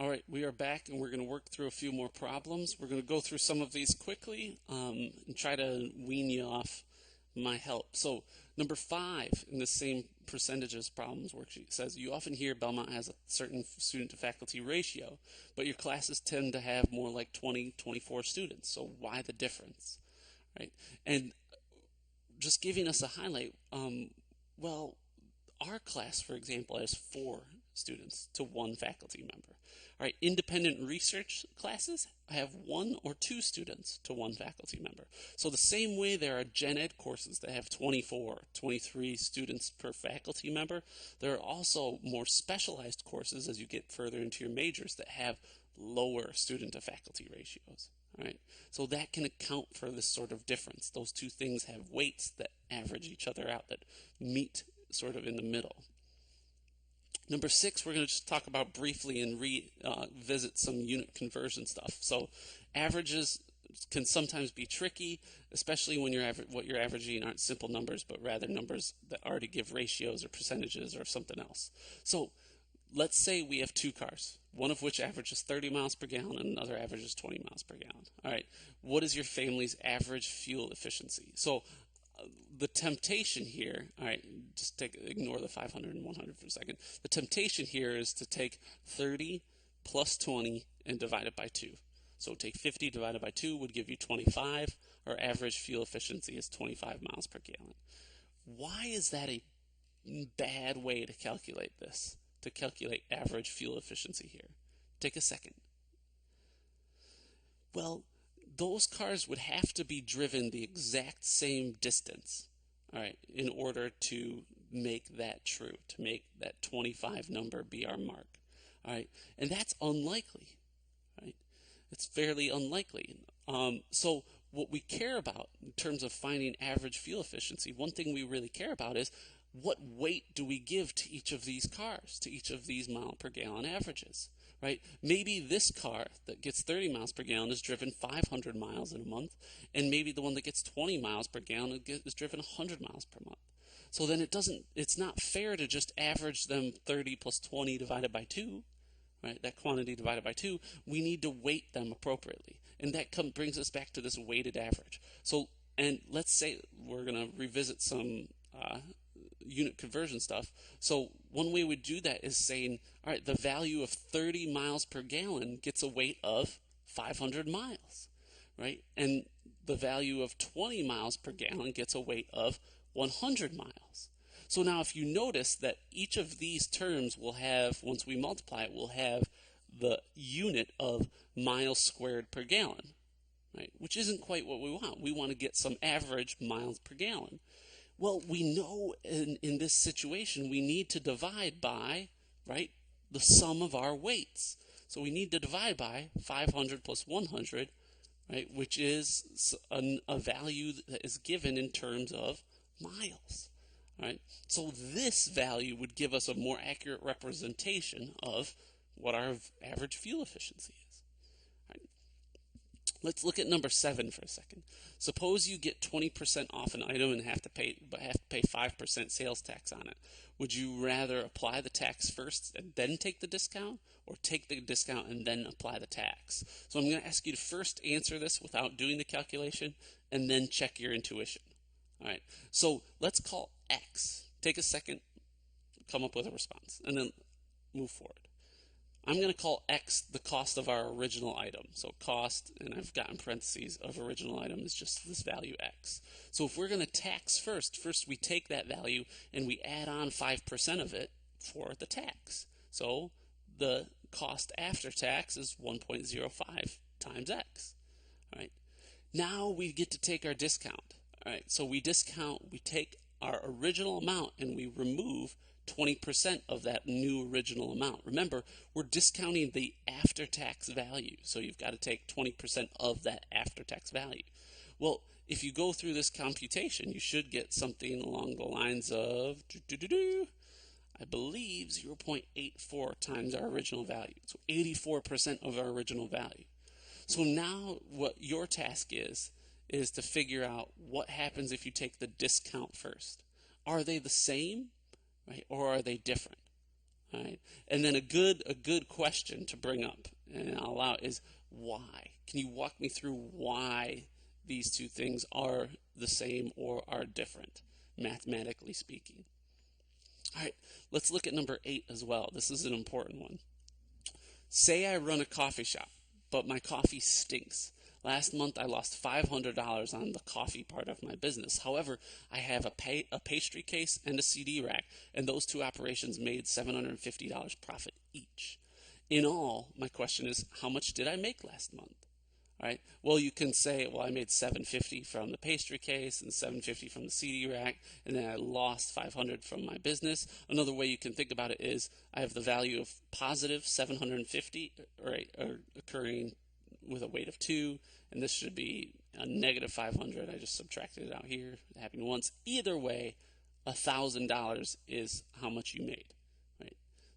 All right, we are back and we're going to work through a few more problems. We're going to go through some of these quickly and try to wean you off my help. So, number 5 in the same percentages problems worksheet says you often hear Belmont has a certain student to faculty ratio, but your classes tend to have more like 20, 24 students. So, why the difference? Right? And just giving us a highlight, well, our class, for example, has 4 students to 1 faculty member. All right, independent research classes have 1 or 2 students to 1 faculty member. So the same way there are gen ed courses that have 24, 23 students per faculty member, there are also more specialized courses as you get further into your majors that have lower student to faculty ratios. All right, so that can account for this sort of difference. Those two things have weights that average each other out, that meet sort of in the middle. Number 6, we're going to just talk about briefly and revisit some unit conversion stuff. So averages can sometimes be tricky, especially when what you're averaging aren't simple numbers, but rather numbers that already give ratios or percentages or something else. So let's say we have 2 cars, one of which averages 30 miles per gallon and another averages 20 miles per gallon. All right, what is your family's average fuel efficiency? So the temptation here, all right, ignore the 500 and 100 for a second. The temptation here is to take 30 plus 20 and divide it by 2. So take 50 divided by 2 would give you 25. Our average fuel efficiency is 25 miles per gallon. Why is that a bad way to calculate this? To calculate average fuel efficiency here? Take a second. Well, those cars would have to be driven the exact same distance, all right, in order to make that true, to make that 25 number be our mark, all right, and that's unlikely, right? It's fairly unlikely. So what we care about in terms of finding average fuel efficiency, one thing we really care about is what weight do we give to each of these cars, to each of these mile per gallon averages, right? Maybe this car that gets 30 miles per gallon is driven 500 miles in a month, and maybe the one that gets 20 miles per gallon is driven 100 miles per month. So then it's not fair to just average them 30 plus 20 divided by 2, right? That quantity divided by 2. We need to weight them appropriately. And that brings us back to this weighted average. So, and let's say we're going to revisit some unit conversion stuff. So one way we do that is saying, all right, the value of 30 miles per gallon gets a weight of 500 miles, right? And the value of 20 miles per gallon gets a weight of 100 miles. So now if you notice that each of these terms will have, once we multiply it, will have the unit of miles squared per gallon, right? Which isn't quite what we want. We want to get some average miles per gallon. Well, we know in this situation we need to divide by, right, the sum of our weights. So we need to divide by 500 plus 100, right, which is a value that is given in terms of miles. Right? So this value would give us a more accurate representation of what our average fuel efficiency is. Right? Let's look at number 7 for a second. Suppose you get 20% off an item and have to pay 5% sales tax on it. Would you rather apply the tax first and then take the discount, or take the discount and then apply the tax? So I'm going to ask you to first answer this without doing the calculation and then check your intuition. All right, so let's call X. Take a second, come up with a response, and then move forward. I'm going to call X the cost of our original item. So cost, and I've got in parentheses, of original item is just this value X. So if we're going to tax first we take that value and we add on 5% of it for the tax. So the cost after tax is 1.05 times X. All right, now we get to take our discount. All right, so we take our original amount and we remove 20% of that new original amount. Remember, we're discounting the after-tax value, so you've got to take 20% of that after-tax value. Well, if you go through this computation, you should get something along the lines of, I believe, 0.84 times our original value. So 84% of our original value. So now what your task is to figure out what happens if you take the discount first. Are they the same, right, or are they different? All right. And then a good question to bring up, and I'll allow, is why? Can you walk me through why these two things are the same or are different, mathematically speaking? All right, let's look at number 8 as well. This is an important one. Say I run a coffee shop, but my coffee stinks. Last month I lost $500 on the coffee part of my business. However, I have a pastry case and a CD rack, and those two operations made $750 profit each. In all, my question is, how much did I make last month? All right. Well, you can say, well, I made $750 from the pastry case and $750 from the CD rack, and then I lost $500 from my business. Another way you can think about it is I have the value of positive $750, right, occurring with a weight of 2, and this should be a negative $500. I just subtracted it out here. It happened once. Either way, $1,000 is how much you made.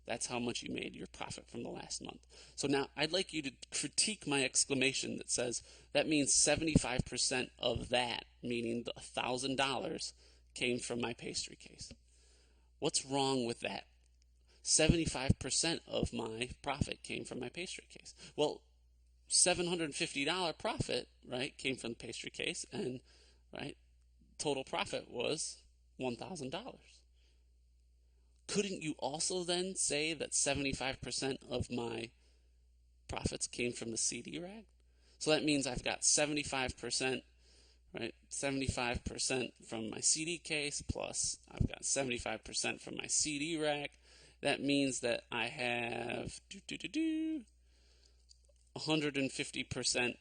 That's how much you made, your profit from the last month. So now I'd like you to critique my exclamation that says that means 75% of that, meaning the $1,000, came from my pastry case. What's wrong with that? 75% of my profit came from my pastry case. Well, $750 profit, right, came from the pastry case, and right, total profit was $1,000. Couldn't you also then say that 75% of my profits came from the CD rack? So that means I've got 75%, right? 75% from my CD case, plus I've got 75% from my CD rack. That means that I have 150%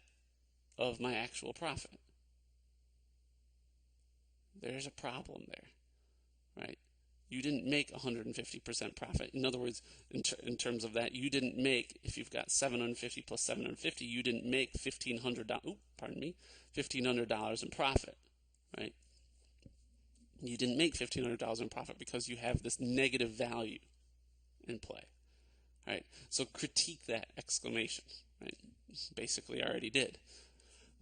of my actual profit. There's a problem there, right? You didn't make 150% profit. In other words, in terms of that, you didn't make, if you've got 750 plus 750, you didn't make $1,500 in profit, right? You didn't make $1,500 in profit because you have this negative value in play, right? So critique that exclamation, right? Basically, I already did.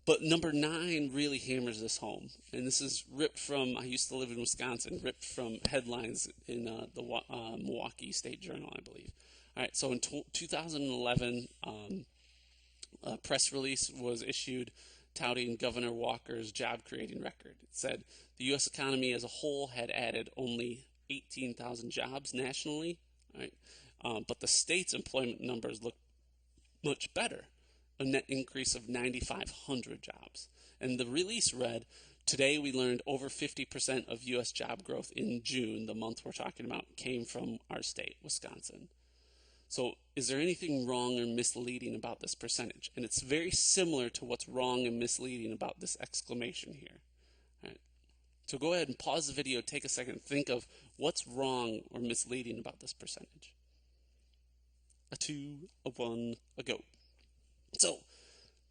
But number 9 really hammers this home, and this is ripped from, I used to live in Wisconsin, ripped from headlines in the Milwaukee State Journal, I believe. All right, so in 2011, a press release was issued touting Governor Walker's job-creating record. It said the U.S. economy as a whole had added only 18,000 jobs nationally, right? But the state's employment numbers looked much better. A net increase of 9,500 jobs. And the release read, today we learned over 50% of U.S. job growth in June, the month we're talking about, came from our state, Wisconsin. So is there anything wrong or misleading about this percentage? And it's very similar to what's wrong and misleading about this exclamation here. All right. So go ahead and pause the video, take a second, think of what's wrong or misleading about this percentage. A 2, a 1, a go. So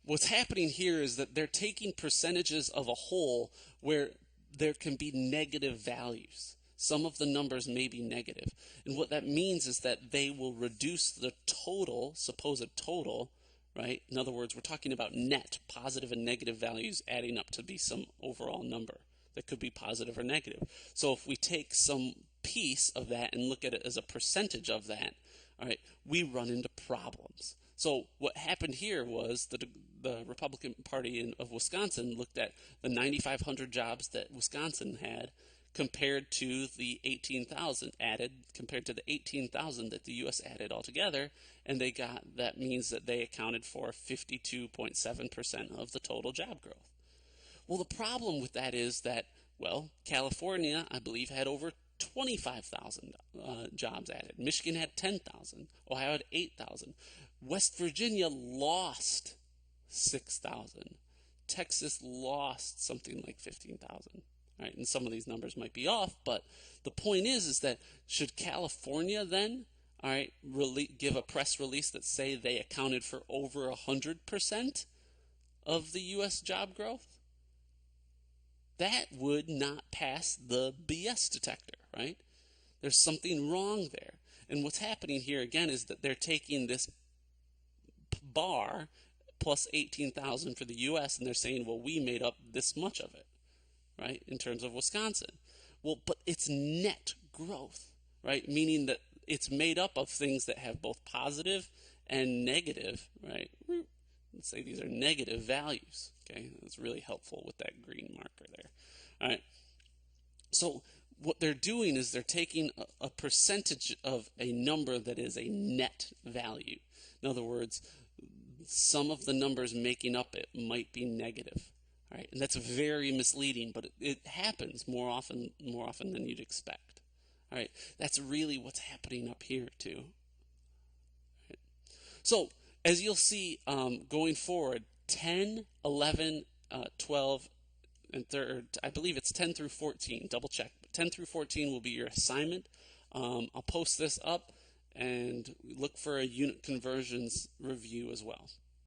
what's happening here is that they're taking percentages of a whole where there can be negative values. Some of the numbers may be negative. And what that means is that they will reduce the total, supposed total, right? In other words, we're talking about net, positive and negative values adding up to be some overall number that could be positive or negative. So if we take some piece of that and look at it as a percentage of that, all right, we run into problems. So what happened here was the Republican Party of Wisconsin looked at the 9,500 jobs that Wisconsin had compared to the 18,000 added, compared to the 18,000 that the U.S. added altogether, and that means that they accounted for 52.7% of the total job growth. Well, the problem with that is that, well, California, I believe, had over 25,000 jobs added. Michigan had 10,000. Ohio had 8,000. West Virginia lost 6,000. Texas lost something like 15,000. Right? And some of these numbers might be off, but the point is that should California then, all right, give a press release that say they accounted for over 100% of the U.S. job growth? That would not pass the BS detector, right? There's something wrong there. And what's happening here again is that they're taking this bar plus 18,000 for the U.S. and they're saying, well, we made up this much of it, right, in terms of Wisconsin. Well, but it's net growth, right, meaning that it's made up of things that have both positive and negative, right? Let's say these are negative values. Okay, that's really helpful with that green marker there. All right. So what they're doing is they're taking a percentage of a number that is a net value. In other words, some of the numbers making up it might be negative. All right, and that's very misleading, but it happens more often than you'd expect. All right, that's really what's happening up here too. Right. So as you'll see going forward, 10, 11, 12, and third, I believe it's 10 through 14, double check. 10 through 14 will be your assignment. I'll post this up and look for a unit conversions review as well.